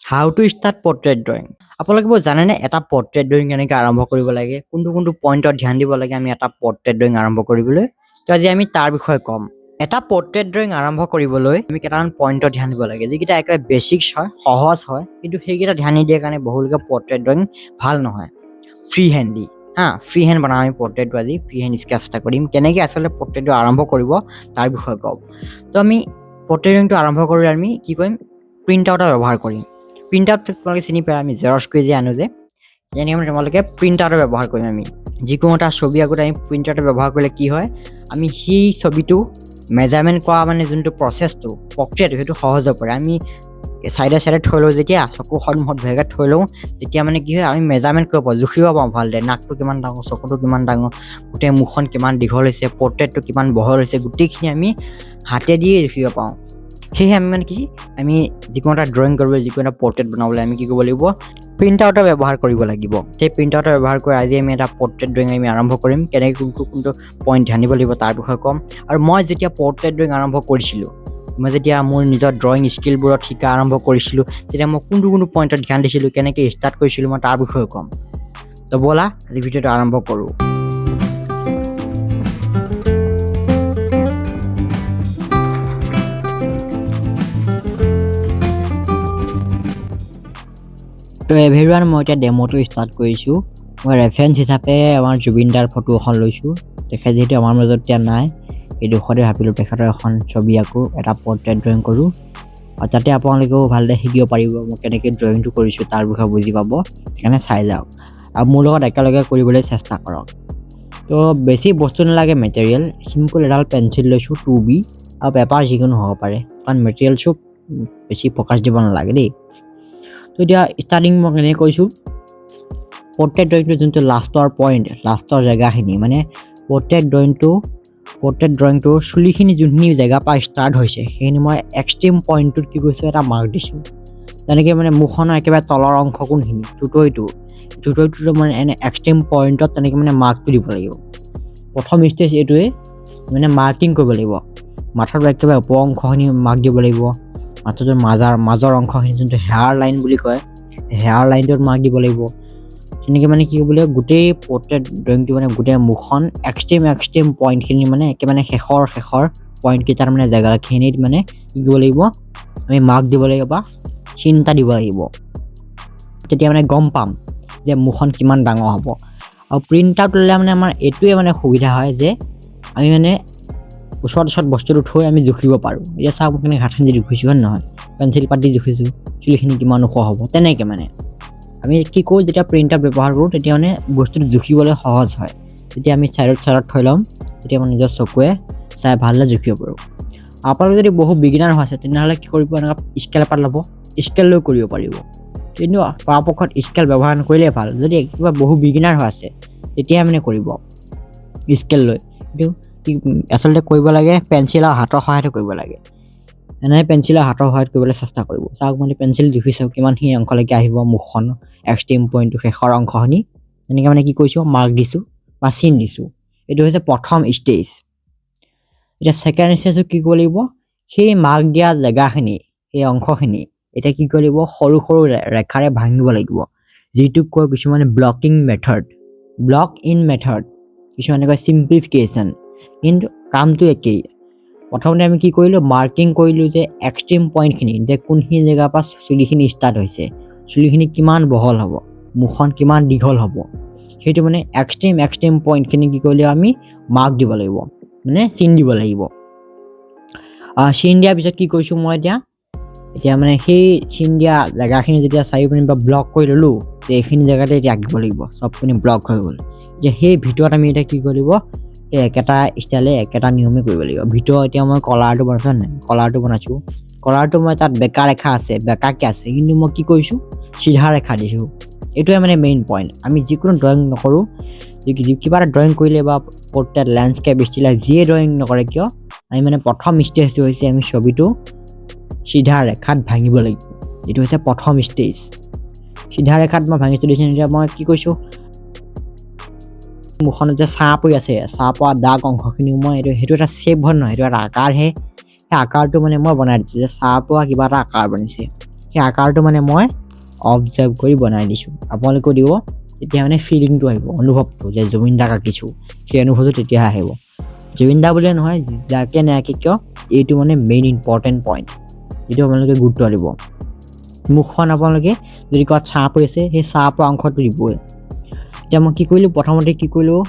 How to start portrait drawing? আপোনালোকে বহুত জানে নে এটা portrait drawing কেনেকৈ আৰম্ভ কৰিব লাগে কোনটো পইণ্টত ধ্যান দিব লাগে আমি এটা portrait drawing আৰম্ভ কৰিবলৈ তো আজি আমি তাৰ বিষয়ে ক'ম এটা portrait drawing আৰম্ভ কৰিবলৈ আমি কেইটামান পইণ্টত ধ্যান দিব লাগে যিকেইটা একেবাৰে বেসিক্স হয় সহজ হয় কিন্তু সেইকেইটা ধ্যান নিদিয়াৰ কাৰণে বহুলোকে portrait drawing ভাল নহয় ফ্ৰী হেণ্ডি ফ্ৰী হেণ্ড বনাম আমি portraitটো আজি ফ্ৰী হেণ্ড স্কেচ এটা কৰিম কেনেকৈ আসলে portraitটো আৰম্ভ কৰিব তাৰ বিষয়ে ক'ম তো আমি portrait drawingটো আৰম্ভ কৰি আমি কি কৰিম প্ৰিন্ট আউট ব্যৱহাৰ কৰিম প্ৰিন্ট আউট তোমালোকে চিনি পায় আমি জেৰক্স কৰি যে আনো যে যেনেকৈ মানে তোমালোকে প্ৰিন্ট আউট ব্যৱহাৰ কৰিম আমি যিকোনো এটা ছবি আগতে আমি প্ৰিন্ট আউট ব্যৱহাৰ কৰিলে কি হয় আমি সেই ছবিটো মেজাৰমেণ্ট কৰা মানে যোনটো প্ৰচেছটো প্ৰক্ৰিয়াটো সেইটো সহজ হৈ পৰে আমি সাইডে সাইডে থৈ লওঁ যেতিয়া চকু সন্মুখত ভেগা থৈ লওঁ তেতিয়া মানে কি হয় আমি মেজাৰমেণ্ট কৰিব পাৰোঁ জুখিব পাৰোঁ ভালদৰে নাকটো কিমান ডাঙৰ চকুটো কিমান ডাঙৰ গোটেই মুখখন কিমান দীঘল হৈছে পৰ্ট্ৰেটটো কিমান বহল হৈছে গোটেইখিনি আমি হাতেদিয়ে জুখিব পাৰোঁ সেয়ে আমি মানে কি আমি যিকোনো এটা ড্ৰয়িং কৰিবলৈ যিকোনো এটা পৰ্ট্ৰেট বনাবলৈ আমি কি কৰিব লাগিব প্ৰিন্ট আউটৰ ব্যৱহাৰ কৰিব লাগিব সেই প্ৰিন্ট আউটৰ ব্যৱহাৰ কৰি আজি আমি এটা পৰ্ট্ৰেট ড্ৰয়িং আমি আৰম্ভ কৰিম কেনেকৈ কোনটো পইণ্ট ধ্যান দিব লাগিব তাৰ বিষয়ে ক'ম আৰু মই যেতিয়া পৰ্ট্ৰেট ড্ৰয়িং আৰম্ভ কৰিছিলোঁ মই যেতিয়া মোৰ নিজৰ ড্ৰয়িং স্কিলবোৰত শিকা আৰম্ভ কৰিছিলোঁ তেতিয়া মই কোনটো পইণ্টত ধ্যান দিছিলোঁ কেনেকৈ ষ্টাৰ্ট কৰিছিলোঁ মই তাৰ বিষয়ে ক'ম তো ব'লা আজি ভিডিঅ'টো আৰম্ভ কৰোঁ তো এভৰিৱান মই এতিয়া ডেমোটো ষ্টাৰ্ট কৰিছোঁ মই ৰেফাৰেঞ্চ হিচাপে আমাৰ জুবিন দাৰ ফটো এখন লৈছোঁ তেখেত যিহেতু আমাৰ মাজত এতিয়া নাই এই দুখতে ভাবিলোঁ তেখেতৰ এখন ছবি আকো এটা পৰ্ট্ৰেট ড্ৰয়িং কৰোঁ আৰু যাতে আপোনালোকেও ভালদৰে শিকিব পাৰিব মই কেনেকৈ ড্ৰয়িংটো কৰিছোঁ তাৰ বিষয়ে বুজি পাব সেইকাৰণে চাই যাওক আৰু মোৰ লগত একেলগে কৰিবলৈ চেষ্টা কৰক তো বেছি বস্তু নালাগে মেটেৰিয়েল চিম্পল এডাল পেঞ্চিল লৈছোঁ 2B আৰু পেপাৰ যিকোনো হ'ব পাৰে কাৰণ মেটেৰিয়েলছো বেছি ফ'কাছ দিব নালাগে দেই তো এতিয়া ষ্টাৰ্টিং মই কেনেকৈ কৈছোঁ পৰ্ট্ৰেট ড্ৰয়িংটো যোনটো লাষ্টৰ পইণ্ট লাষ্টৰ জেগাখিনি মানে পৰ্ট্ৰেট ড্ৰয়িংটো চুলিখিনি যোনখিনি জেগাৰ পৰা ষ্টাৰ্ট হৈছে সেইখিনি মই এক্সট্ৰিম পইণ্টটোত কি কৰিছোঁ এটা মাৰ্ক দিছোঁ তেনেকৈ মানে মুখনৰ একেবাৰে তলৰ অংশ কোনখিনি টুটৰিটো মানে এনে এক্সট্ৰিম পইণ্টত তেনেকৈ মানে মাৰ্কটো দিব লাগিব প্ৰথম ষ্টেজ এইটোৱে মানে মাৰ্কিং কৰিব লাগিব মাথাটো একেবাৰে ওপৰ অংশখিনি মাৰ্ক দিব লাগিব মাথাটোৰ মাজৰ অংশখিনি যোনটো হেয়াৰ লাইন বুলি কয় হেয়াৰ লাইনটোত মাৰ্ক দিব লাগিব তেনেকৈ মানে কি কৰিব লাগিব গোটেই পৰ্ট্ৰেট ড্ৰয়িংটো মানে গোটেই মুখখন এক্সট্ৰিম পইণ্টখিনি মানে একেবাৰে শেষৰ পইণ্টকেইটাৰ মানে জেগাখিনিত মানে কি কৰিব লাগিব আমি মাৰ্ক দিব লাগিব বা চিন্তা দিব লাগিব তেতিয়া মানে গম পাম যে মুখখন কিমান ডাঙৰ হ'ব আৰু প্ৰিণ্ট আউট ল'লে মানে আমাৰ এইটোৱে মানে সুবিধা হয় যে আমি মানে ওচৰত বস্তুটো থৈ আমি জুখিব পাৰোঁ এতিয়া চাওক মই কেনেকৈ হাতখন যদি জুখিছোঁ হয় নহয় পেঞ্চিল পাতি জুখিছোঁ চুলিখিনি কিমান ওখ হ'ব তেনেকৈ মানে আমি কি কৰোঁ যেতিয়া প্ৰিণ্ট আউট ব্যৱহাৰ কৰোঁ তেতিয়া মানে বস্তুটো জুখিবলৈ সহজ হয় যেতিয়া আমি চাইডত থৈ ল'ম তেতিয়া মই নিজৰ চকুৱে চাই ভালদৰে জুখিব পাৰোঁ আপোনালোকে যদি বহু বিগিনাৰ হৈ আছে তেনেহ'লে কি কৰিব এনেকুৱা স্কেল এপাত ল'ব স্কেল লৈ কৰিব পাৰিব কিন্তু পৰাপক্ষত স্কেল ব্যৱহাৰ নকৰিলে ভাল যদি কিবা বহু বিগিনাৰ হৈ আছে তেতিয়া মানে কৰিব স্কেল লৈ কিন্তু আচলতে কৰিব লাগে পেঞ্চিল আৰু হাতৰ সহায়তে কৰিব লাগে এনে পেঞ্চিল আৰু হাতৰ সহায়ত কৰিবলৈ চেষ্টা কৰিব চাওক মানে পেঞ্চিল জুখি চাওক কিমানখিনি অংশলৈকে আহিব মুখখন এক্সট্ৰিম পইণ্টটো শেষৰ অংশখিনি তেনেকৈ মানে কি কৰিছোঁ মাৰ্ক দিছোঁ বা চিন দিছোঁ এইটো হৈছে প্ৰথম ষ্টেজ এতিয়া ছেকেণ্ড ষ্টেজটো কি কৰিব লাগিব সেই মাৰ্ক দিয়া জেগাখিনি সেই অংশখিনি এতিয়া কি কৰিব সৰু ৰেখাৰে ভাঙিব লাগিব যিটোক কয় কিছুমানে ব্লক ইন মেথড কিছুমানে কয় চিম্পলিফিকেশ্যন কিন্তু কামটো একেই প্ৰথমতে আমি কি কৰিলোঁ মাৰ্কিং কৰিলোঁ যে এক্সট্ৰিম পইণ্টখিনি যে কোনখিনি জেগাৰ পৰা চুলিখিনি ষ্টাৰ্ট হৈছে চুলিখিনি কিমান বহল হ'ব মুখখন কিমান দীঘল হ'ব সেইটো মানে এক্সট্ৰিম পইণ্টখিনি কি কৰিলে আমি মাৰ্ক দিব লাগিব মানে চিন দিব লাগিব চিন দিয়াৰ পিছত কি কৰিছোঁ মই এতিয়া মানে সেই চিন দিয়া জেগাখিনি যেতিয়া চাৰিওপিনে বা ব্লক কৰি ল'লোঁ যে এইখিনি জেগাতে এতিয়া আঁকিব লাগিব চবখিনি ব্লক হৈ গ'ল যে সেই ভিতৰত আমি এতিয়া কি কৰিব এই একেটা ষ্টাইলে একেটা নিয়মে কৰিব লাগিব ভিতৰত এতিয়া মই কলাৰটো বনাইছোঁ নাই কলাৰটো মই তাত বেকা ৰেখা আছে বেকাকৈ আছে কিন্তু মই কি কৰিছোঁ চিধা ৰেখা দিছোঁ এইটোৱে মানে মেইন পইণ্ট আমি যিকোনো ড্ৰয়িং নকৰোঁ কিবা এটা ড্ৰয়িং কৰিলে বা পৰ্ট্ৰেট লেণ্ডস্কেপ ষ্টিল লাইফ যিয়ে ড্ৰয়িং নকৰে কিয় আমি মানে প্ৰথম ষ্টেজটো হৈছে আমি ছবিটো চিধা ৰেখাত ভাঙিব লাগিব এইটো হৈছে প্ৰথম ষ্টেজ চিধা ৰেখাত মই ভাঙিছোঁ দিছোঁ এতিয়া মই কি কৈছোঁ মুখনত যে ছাঁ পৰি আছে ছাঁ পৰা দাগ অংশখিনিও মই সেইটো এটা শ্বেপ হয় নহয় সেইটো এটা আকাৰহে সেই আকাৰটো মানে মই বনাই দিছোঁ যে ছাঁ পৰা কিবা এটা আকাৰ বনিছে সেই আকাৰটো মানে মই অবজাৰ্ভ কৰি বনাই দিছোঁ আপোনালোকেও দিব তেতিয়া মানে ফিলিংটো আহিব অনুভৱটো যে জুবিন দাক আঁকিছোঁ সেই অনুভৱটো তেতিয়া আহিব জুবিন দা বুলিয়ে নহয় যাকে নাকি কিয় এইটো মানে মেইন ইম্পৰ্টেণ্ট পইণ্ট এইটো আপোনালোকে গুৰুত্ব দিব মুখখন আপোনালোকে যদি ক'ৰবাত ছাঁ পৰিছে সেই ছাঁ পৰা অংশটো দিবই এতিয়া মই কি কৰিলোঁ প্ৰথমতে কি কৰিলোঁ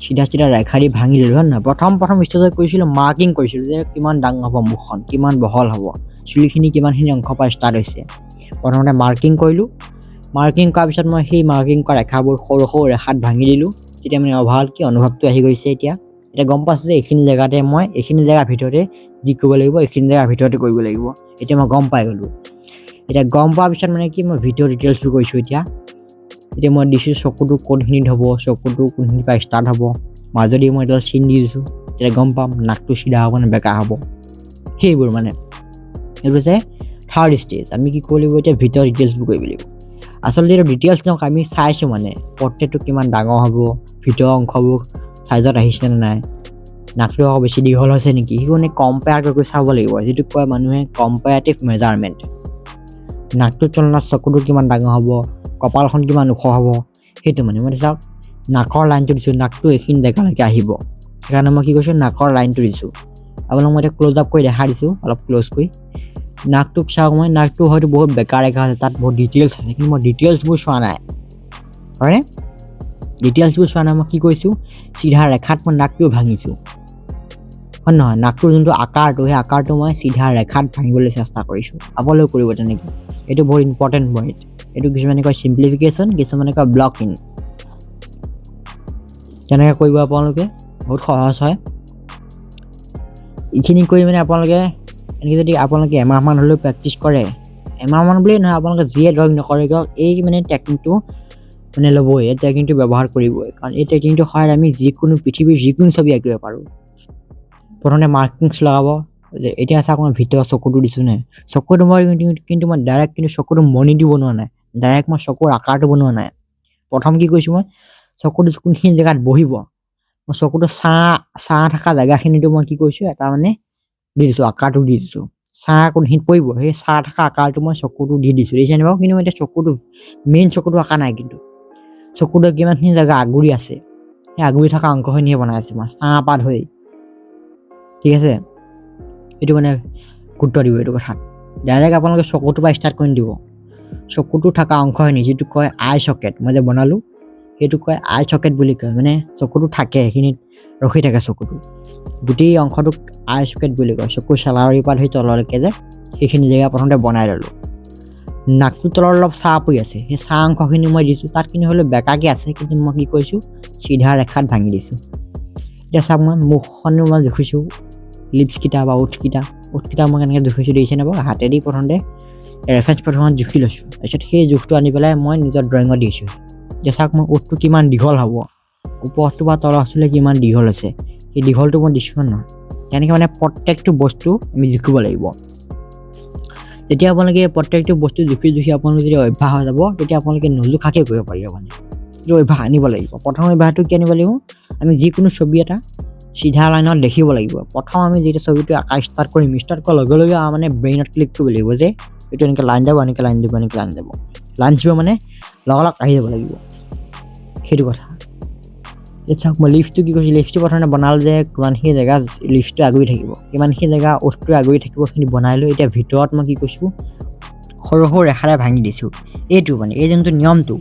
চিধা ৰেখা দি ভাঙি দিলোঁ হয় নহয় প্ৰথম ষ্টেজত কৰিছিলোঁ মাৰ্কিং কৰিছিলোঁ যে কিমান ডাঙৰ হ'ব মুখখন কিমান বহল হ'ব চুলিখিনি কিমানখিনি অংশ পৰা ষ্টাৰ্ট হৈছে প্ৰথমতে মাৰ্কিং কৰিলোঁ মাৰ্কিং কৰাৰ পিছত মই সেই মাৰ্কিং কৰা ৰেখাবোৰ সৰু সৰু ৰেখাত ভাঙি দিলোঁ তেতিয়া মানে অভাল কি অনুভৱটো আহি গৈছে এতিয়া গম পাইছোঁ যে এইখিনি জেগাতে মই এইখিনি জেগাৰ ভিতৰতে যি কৰিব লাগিব এইখিনি জেগাৰ ভিতৰতে কৰিব লাগিব এতিয়া মই গম পাই গ'লোঁ এতিয়া গম পোৱাৰ পিছত মানে কি মই ভিডিঅ' ডিটেইলছটো কৰিছোঁ এতিয়া মই দিছোঁ চকুটো কোনখিনিত হ'ব চকুটো কোনখিনিৰ পৰা ষ্টাৰ্ট হ'ব মাজদি মই এডাল চিন দি দিছোঁ তেতিয়া গম পাম নাকটো চিধা হ'ব নে বেকা হ'ব সেইবোৰ মানে এইটো যে থাৰ্ড ষ্টেজ আমি কি কৰিব লাগিব এতিয়া ভিডিঅ' ডিটেইলছবোৰ কৰিব লাগিব আচলতে এইটো ডিটেইলছ নক আমি চাইছোঁ মানে পৰ্ট্ৰেটটো কিমান ডাঙৰ হ'ব ভিতৰৰ অংশবোৰ চাইজত আহিছে নে নাই নাকটো আকৌ বেছি দীঘল হৈছে নেকি সেইখিনি কম্পেয়াৰ কৰি চাব লাগিব যিটো কয় মানুহে কম্পেয়াৰটিভ মেজাৰমেণ্ট নাকটোৰ তুলনাত চকুটো কিমান ডাঙৰ হ'ব কপালখন কিমান ওখ হ'ব সেইটো মানে মই চাওক নাকৰ লাইনটো দিছোঁ নাকটো এইখিনি জেগালৈকে আহিব সেইকাৰণে মই কি কৰিছোঁ নাকৰ লাইনটো দিছোঁ আপোনাক মই এতিয়া ক্ল'জ আপ কৰি দেখা দিছোঁ অলপ ক্ল'জ কৰি নাকটোক চাওক মই নাকটো হয়তো বহুত বেকা ৰেখা আছে তাত বহুত ডিটেইলছ আছে কিন্তু মই ডিটেইলছবোৰ চোৱা নাই হয়নে ডিটেইলছবোৰ চোৱা নাই মই কি কৰিছোঁ চিধা ৰেখাত মই নাকটো ভাঙিছোঁ হয় নহয় নাকটোৰ যোনটো আকাৰটো সেই আকাৰটো মই চিধা ৰেখাত ভাঙিবলৈ চেষ্টা কৰিছোঁ আপোনালোকে কৰিব তেনেকৈ এইটো বহুত ইম্পৰ্টেণ্ট পইণ্ট এইটো কিছুমানে কয় চিম্প্লিফিকেশ্যন কিছুমানে কয় ব্লক ইন তেনেকৈ কৰিব আপোনালোকে বহুত সহজ হয় এইখিনি কৰি মানে আপোনালোকে এনেকৈ যদি আপোনালোকে এমাহমান হ'লেও প্ৰেক্টিছ কৰে এমাহমান বুলিয়েই নহয় আপোনালোকে যিয়ে ড্ৰয়িং নকৰে কিয় এই মানে টেকনিকটো মানে ল'বই এই টেকনিকটো ব্যৱহাৰ কৰিবই কাৰণ এই টেকনিকটো সহায়ত আমি যিকোনো পৃথিৱীৰ যিকোনো ছবি আঁকিব পাৰোঁ প্ৰথমতে মাৰ্কিংছ লগাব যে এতিয়া চাওক মই ভিতৰৰ চকুটো দিছোঁ নে চকুটো মই কিন্তু মই ডাইৰেক্ট কিন্তু চকুটো মণিটো বনোৱা নাই ডাইৰেক্ট মই চকুৰ আকাৰটো বনোৱা নাই প্ৰথম কি কৰিছোঁ মই চকুটো কোনখিনি জেগাত বহিব মই চকুটো ছাঁ থকা জেগাখিনিতো মই কি কৰিছোঁ এটা মানে দি দিছোঁ আকাৰটো দি দিছোঁ ছাঁ কোনখিনিত পৰিব সেই ছাঁ থকা আকাৰটো মই চকুটো দি দিছোঁ দেখিছেনে বাৰু কিন্তু মই এতিয়া চকুটো মেইন চকুটো আঁকা নাই কিন্তু চকুটো কিমানখিনি জেগা আগুৰি আছে সেই আগুৰি থকা অংশখিনিহে বনাই আছোঁ মই ছাঁ পৰা ধৰি ঠিক আছে এইটো মানে গুৰুত্ব দিব এইটো কথাত ডাইৰেক্ট আপোনালোকে চকুটোৰ পৰা ষ্টাৰ্ট কৰি দিব চকুটো থকা অংশখিনি যিটো কয় আই চকেট মই যে বনালোঁ সেইটো কয় আই চকেট বুলি কয় মানে চকুটো থাকে সেইখিনিত ৰখি থাকে চকুটো গোটেই অংশটোক আই চকেট বুলি কয় চকুৰ চেলাউৰিৰ পৰা ধৰি তললৈকে যে সেইখিনি জেগা প্ৰথমতে বনাই ল'লোঁ নাকটোৰ তলত অলপ ছাঁ পৰি আছে সেই ছাঁ অংশখিনি মই দিছোঁ তাত কিন্তু হ'লেও বেকাকৈ আছে কিন্তু মই কি কৰিছোঁ চিধা ৰেখাত ভাঙি দিছোঁ এতিয়া চাওক মই মুখখনো মই জুখিছোঁ লিপছকেইটা বা ওঠকেইটা মই কেনেকৈ জুখিছোঁ দেখিছেনে বাৰু হাতেদি প্ৰথমতে ৰেফাৰেঞ্চ প্ৰথমত জুখি লৈছোঁ তাৰপিছত সেই জোখটো আনি পেলাই মই নিজৰ ড্ৰয়িঙত দিছোঁ এতিয়া চাওক মই ওঠটো কিমান দীঘল হ'ব ওপৰটো বা তলৰটোলৈ কিমান দীঘল আছে সেই দীঘলটো মই দিছোঁ নহয় তেনেকৈ মানে প্ৰত্যেকটো বস্তু আমি জুখিব লাগিব যেতিয়া আপোনালোকে প্ৰত্যেকটো বস্তু জুখি আপোনালোকে যদি অভ্যাস হৈ যাব তেতিয়া আপোনালোকে নজোখাকৈ কৰিব পাৰিব মানে এইটো অভ্যাস আনিব লাগিব প্ৰথম অভ্যাসটো কি আনিব লাগিব আমি যিকোনো ছবি এটা চিধা লাইনত দেখিব লাগিব প্ৰথম আমি যেতিয়া ছবিটো আঁকা ষ্টাৰ্ট কৰিম ষ্টাৰ্ট কৰাৰ লগে লগে মানে ব্ৰেইনত ক্লিক কৰিব লাগিব যে এইটো এনেকৈ লাইন যাব এনেকৈ লাইন দিব এনেকৈ লাইন যাব লাইনছ মানে লগালগ আহি যাব লাগিব সেইটো কথা এতিয়া চাওক মই লিপছটো কি কৰিছোঁ লিপছটো প্ৰথমে বনালোঁ যে কিমানখিনি জেগা লিপছটো আগুৰি থাকিব কিমানখিনি জেগা ওঠটো আগুৰি থাকিব সেইখিনি বনাই লৈ এতিয়া ভিতৰত মই কি কৰিছোঁ সৰু সৰু ৰেখাৰে ভাঙি দিছোঁ এইটো মানে এই যোনটো নিয়মটো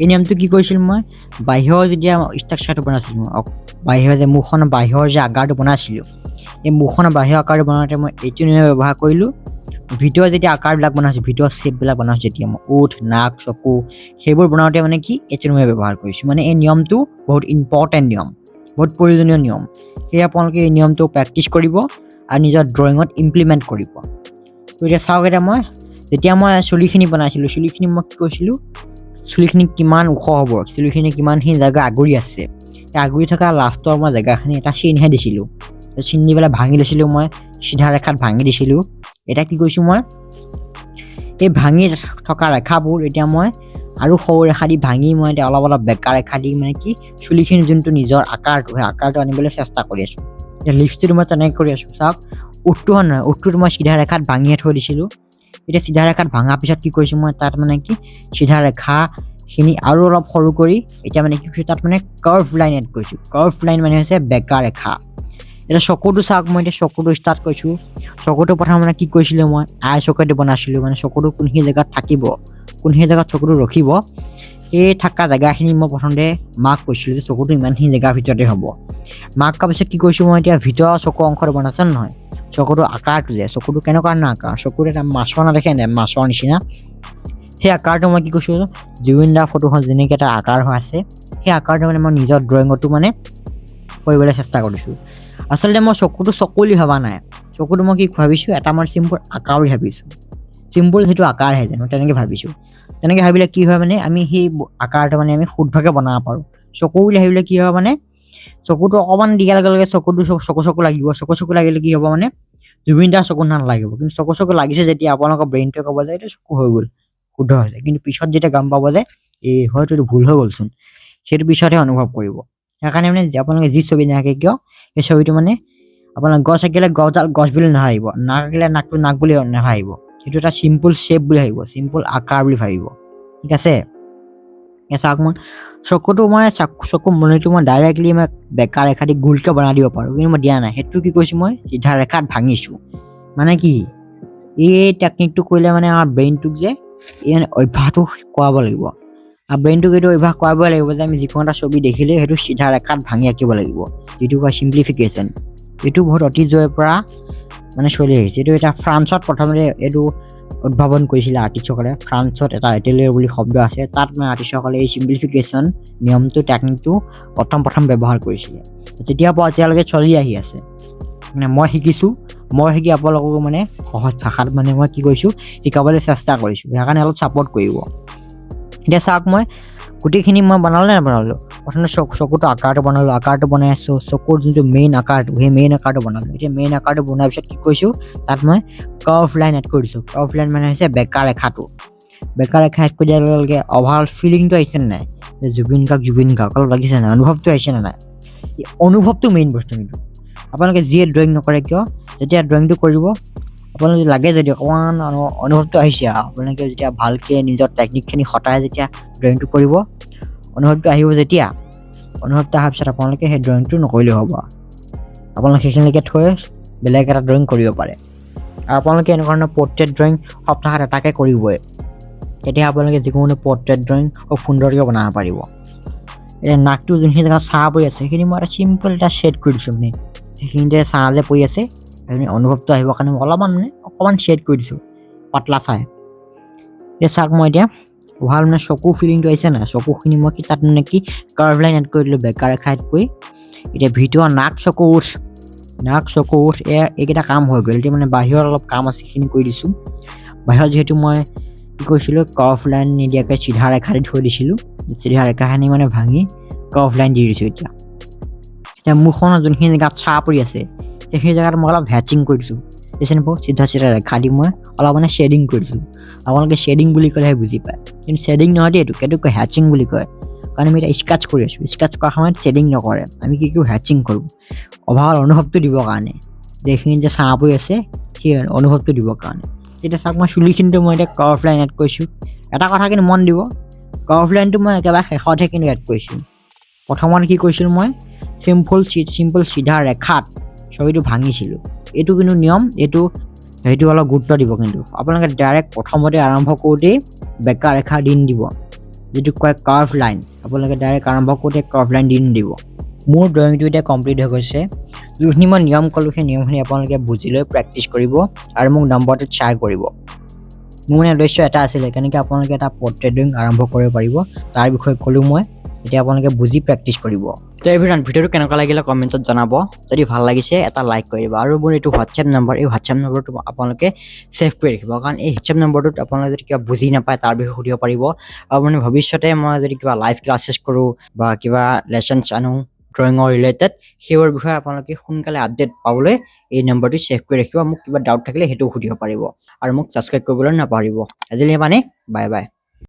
এই নিয়মটো কি কৰিছিলোঁ মই বাহিৰৰ যেতিয়া ষ্ট্ৰাকচাৰটো বনাইছিলোঁ বাহিৰৰ যে মুখখনৰ বাহিৰৰ যে আকাৰটো বনাইছিলোঁ এই মুখখনৰ বাহিৰৰ আকাৰটো বনাওঁতে মই এইটো নিয়ম ব্যৱহাৰ কৰিলোঁ ভিতৰৰ যেতিয়া আকাৰবিলাক বনাইছোঁ ভিতৰৰ শ্বেপবিলাক বনাইছোঁ যেতিয়া মই ওঠ নাক চকু সেইবোৰ বনাওঁতে মানে কি এইটো নিয়ম ব্যৱহাৰ কৰিছোঁ মানে এই নিয়মটো বহুত ইম্পৰ্টেণ্ট নিয়ম বহুত প্ৰয়োজনীয় নিয়ম সেয়ে আপোনালোকে এই নিয়মটো প্ৰেক্টিছ কৰিব আৰু নিজৰ ড্ৰয়িঙত ইমপ্লিমেণ্ট কৰিব তো এতিয়া চাওক এতিয়া মই যেতিয়া মই চুলিখিনি বনাইছিলোঁ চুলিখিনি মই কি কৰিছিলোঁ চুলিখিনি কিমান ওখ হ'ব চুলিখিনি কিমানখিনি জেগা আগুৰি আছে সেই আগুৰি থকা লাষ্টৰ মই জেগাখিনি এটা চিনহে দিছিলোঁ চিন দি পেলাই ভাঙি লৈছিলোঁ মই চিধা ৰেখাত ভাঙি দিছিলোঁ এতিয়া কি কৰিছোঁ মই এই ভাঙি থকা ৰেখাবোৰ এতিয়া মই আৰু সৰু ৰেখা দি ভাঙি মই এতিয়া অলপ বেকা ৰেখা দি মানে কি চুলিখিনি যোনটো নিজৰ আকাৰটো সেই আকাৰটো আনিবলৈ চেষ্টা কৰি আছোঁ এতিয়া লিপছটো মই তেনেকৈ কৰি আছোঁ চাওক ওঠটো হয় নহয় ওঠটোত মই চিধা ৰেখাত ভাঙিয়ে থৈ দিছিলোঁ এটা সিধা ৰেখাত ভাঙা পিছত কি কৰিছো মই তাত মানে কি সিধা ৰেখা খিনি আৰু অলপ সৰু কৰি এটা মানে কি তাত মানে কাৰ্ভ লাইন এড কৰিছো কাৰ্ভ লাইন মানে হৈছে বেকা ৰেখা এটা চকুটো চাওক মই এটা চকুটো ষ্টাৰ্ট কৰিছো চকুটো প্ৰথম মানে কি কৰিছিলো মই আই চকুটো বনাইছিলো মানে চকুটো কোনখিনি জায়গাত থাকিব কোনখিনি জায়গাত চকুটো ৰখিব এই থাকা জায়গাখিনি মই প্ৰথমতে মাৰ্ক কৰিছিলো যে চকুটো ইমানখিনি জায়গাৰ ভিতৰতে হ'ব মাৰ্ক কৰাৰ পিছত কি কৰিছো মই এতিয়া ভিতৰ চকু অংশটো বনাইছে নহয় চকুটো আকাৰটো যে চকুটো কেনেকুৱা না আকাৰ চকুটো এটা মাছৰ নেদেখে নে মাছৰ নিচিনা সেই আকাৰটো মই কি কৈছো জুবিনদাৰ ফটোখন যেনেকৈ এটা আকাৰ হৈ আছে সেই আকাৰটো মানে মই নিজৰ ড্ৰয়িঙতো মানে কৰিবলৈ চেষ্টা কৰিছো আচলতে মই চকুটো চকুলি ভাবা নাই চকুটো মই কি ভাবিছো এটা মই চিম্পল আকাৰ বুলি ভাবিছো চিম্পল যেটো আকাৰ হে জানো তেনেকৈ ভাবিছো তেনেকৈ ভাবিলে কি হয় মানে আমি সেই আকাৰটো মানে আমি শুদ্ধকৈ বনাব পাৰো চকু বুলি ভাবিলে কি হয় মানে চকুটো অকমান দিয়াৰ লগে লগে চকুটো চকু লাগিব চকু লাগিলে কি হ'ব মানে জুবিনদাৰ চকু নালাগিব কিন্তু চকু লাগিছে যেতিয়া আপোনালোকৰ ব্ৰেইনটোৱে ক'ব যে এইটো চকু হৈ গ'ল শুদ্ধ হৈছে কিন্তু পিছত যেতিয়া গম পাব যে এই হয়তো এইটো ভুল হৈ গ'লচোন সেইটো পিছতহে অনুভৱ কৰিব সেইকাৰণে মানে আপোনালোকে যি ছবি নাকে কিয় এই ছবিটো মানে আপোনালোক গছ আঁকিলে গছ বুলি নাভাবিব নাক আঁকিলে নাকটো নাক বুলি নাভাবিব সেইটো এটা চিম্পল শ্বেপ বুলি ভাবিব চিম্পল আকাৰ বুলি ভাবিব ঠিক আছে চাওক মই চকুটো মই চকু মনিটো মই ডাইৰেক্টলি মই বেকা ৰেখা দি গোলকৈ বনাই দিব পাৰোঁ কিন্তু মই দিয়া নাই সেইটো কি কৈছোঁ মই চিধা ৰেখাত ভাঙিছোঁ মানে কি এই টেকনিকটো কৰিলে মানে আমাৰ ব্ৰেইনটোক যে এই মানে অভ্যাসটো কৰাব লাগিব আৰু ব্ৰেইনটোক এইটো অভ্যাস কৰাবই লাগিব যে আমি যিকোনো এটা ছবি দেখিলে সেইটো চিধা ৰেখাত ভাঙি আঁকিব লাগিব যিটো কয় চিম্প্লিফিকেশ্যন এইটো বহুত অতীজৰ পৰা মানে চলি আহিছে এইটো এটা ফ্ৰান্সত প্ৰথমতে এইটো উদ্ভাৱন কৰিছিলে আৰ্টিষ্টসকলে ফ্ৰান্সত এটা এটেলিয়াৰ বুলি শব্দ আছে তাত মানে আৰ্টিষ্টসকলে এই চিম্প্লিফিকেশ্যন নিয়মটো টেকনিকটো প্ৰথম ব্যৱহাৰ কৰিছিলে তেতিয়াৰ পৰা এতিয়ালৈকে চলি আহি আছে মানে মই শিকি আপোনালোককো মানে সহজ ভাষাত মানে মই কি কৰিছোঁ শিকাবলৈ চেষ্টা কৰিছোঁ সেইকাৰণে অলপ ছাপৰ্ট কৰিব এতিয়া চাওক মই গোটেইখিনি মই বনালোঁ প্ৰথমে চকুটো আকাৰটো বনাই আছোঁ চকুৰ যোনটো মেইন আকাৰটো সেই মেইন আকাৰটো বনালোঁ এতিয়া মেইন আকাৰটো বনোৱাৰ পিছত কি কৰিছোঁ তাত মই কাৰ্ভ লাইন এড কৰি দিছোঁ কাৰ্ভ লাইন মানে হৈছে বেকা ৰেখা এড কৰি দিয়াৰ লগে লগে অভাৰঅল ফিলিংটো আহিছে নে নাই যে জুবিন গাৰ্গ অলপ লাগিছে নাই অনুভৱটো আহিছে নে নাই এই অনুভৱটো মেইন বস্তু কিন্তু আপোনালোকে যিয়ে ড্ৰয়িং নকৰে কিয় যেতিয়া ড্ৰয়িংটো কৰিব আপোনালোকে লাগে যদি অকণমান অনুভৱটো আহিছে আপোনালোকে যেতিয়া ভালকৈ নিজৰ টেকনিকখিনি খটাই যেতিয়া ড্ৰয়িংটো কৰিব অনুভৱটো আহিব যেতিয়া অনুভৱটো অহাৰ পিছত আপোনালোকে সেই ড্ৰয়িংটো নকৰিলেও হ'ব আপোনালোকে সেইখিনিলৈকে থৈ বেলেগ এটা ড্ৰয়িং কৰিব পাৰে আৰু আপোনালোকে এনেকুৱা ধৰণৰ পৰ্ট্ৰেইট ড্ৰয়িং সপ্তাহত এটাকৈ কৰিবই তেতিয়া আপোনালোকে যিকোনো পৰ্ট্ৰেইট ড্ৰয়িং খুব সুন্দৰকৈ বনাব পাৰিব এতিয়া নাকটো যোনখিনি জেগাত ছাঁ পৰি আছে সেইখিনি মই এটা চিম্পল এটা শ্বেড কৰি দিছোঁ মানে সেইখিনিতে ছাঁ যে পৰি আছে সেইখিনি অনুভৱটো আহিবৰ কাৰণে মই অকণমান শ্বেড কৰি দিছোঁ পাতলা চাই এতিয়া চাওক মই এতিয়া ভাল মানে চকু ফিলিংটো আহিছে নাই চকুখিনি মই কি তাত মানে কি কাৰ্ভ লাইন এড কৰি দিলোঁ বেকা ৰেখা এড কৰি এতিয়া ভিতৰৰ নাক চকু ওঠ এইকেইটা কাম হৈ গ'ল এতিয়া মানে বাহিৰত অলপ কাম আছে সেইখিনি কৰি দিছোঁ বাহিৰত যিহেতু মই কি কৰিছিলোঁ কাৰ্ভ লাইন নিদিয়াকৈ চিধা ৰেখা দি থৈ দিছিলোঁ চিধা ৰেখাখিনি মানে ভাঙি কাৰ্ভ লাইন দি দিছোঁ এতিয়া মুখখনৰ যোনখিনি জেগাত ছাঁ পৰি আছে সেইখিনি জেগাত মই অলপ হেচিং কৰি দিছোঁ চিধা ৰেখা দি মই অলপ মানে শ্বেডিং কৰি দিছোঁ আপোনালোকে শ্বেডিং বুলি ক'লেহে বুজি পায় কিন্তু শ্বেডিং নহয় দেই এইটো কয় হেচিং বুলি কয় কাৰণ আমি এতিয়া স্কেটছ কৰি আছোঁ স্কেটছ কৰাৰ সময়ত শ্বেডিং নকৰে আমি কি হেচিং কৰোঁ অভাৰঅল অনুভৱটো দিবৰ কাৰণে যে এইখিনি যে ছাঁ পৰি আছে সেই অনুভৱটো দিবৰ কাৰণে এতিয়া চাওক মই চুলিখিনিতো মই এতিয়া কাৰ্ভ লাইন এড কৰিছোঁ এটা কথা কিন্তু মন দিব কাৰ্ভ লাইনটো মই একেবাৰে শেষতহে কিন্তু এড কৰিছোঁ প্ৰথমত কি কৰিছিলোঁ মই চিম্পল চিধা ৰেখাত ছবিটো ভাঙিছিলোঁ এইটো কিন্তু নিয়ম সেইটো অলপ গুৰুত্ব দিব কিন্তু আপোনালোকে ডাইৰেক্ট প্ৰথমতে আৰম্ভ কৰোঁতেই বেকা ৰেখা দি নিদিব যিটো কয় কাৰ্ভ লাইন আপোনালোকে ডাইৰেক্ট আৰম্ভ কৰোঁতে কাৰ্ভ লাইন দি নিদিব মোৰ ড্ৰয়িংটো এতিয়া কমপ্লিট হৈ গৈছে যোনখিনি মই নিয়ম ক'লোঁ সেই নিয়মখিনি আপোনালোকে বুজি লৈ প্ৰেক্টিছ কৰিব আৰু মোক নম্বৰটোত শ্বেয়াৰ কৰিব মোৰ মানে উদ্দেশ্য এটা আছিলে কেনেকৈ আপোনালোকে এটা পৰ্ট্ৰেইট ড্ৰয়িং আৰম্ভ কৰিব পাৰিব তাৰ বিষয়ে ক'লোঁ মই এতিয়া আপোনালোকে বুজি প্ৰেক্টিছ কৰিব তো এভৰিৱান ভিডিঅ'টো কেনেকুৱা লাগিলে কমেণ্টছত জনাব যদি ভাল লাগিছে এটা লাইক কৰিব আৰু মোৰ এইটো হোৱাটছএপ নম্বৰ এই হোৱাটছএপ নম্বৰটো আপোনালোকে ছেভ কৰি ৰাখিব কাৰণ এই হোৱাটছএপ নম্বৰটোত আপোনালোকে যদি কিবা বুজি নাপায় তাৰ বিষয়ে সুধিব পাৰিব আৰু মানে ভৱিষ্যতে মই যদি কিবা লাইভ ক্লাছেছ কৰোঁ বা কিবা লেচনছ আনো ড্ৰয়িঙৰ ৰিলেটেড সেইবোৰৰ বিষয়ে আপোনালোকে সোনকালে আপডেট পাবলৈ এই নম্বৰটো ছেভ কৰি ৰাখিব মোক কিবা ডাউট থাকিলে সেইটোও সুধিব পাৰিব আৰু মোক ছাবস্ক্ৰাইব কৰিবলৈ নাপাহৰিব আজিলৈ মানে বাই বাই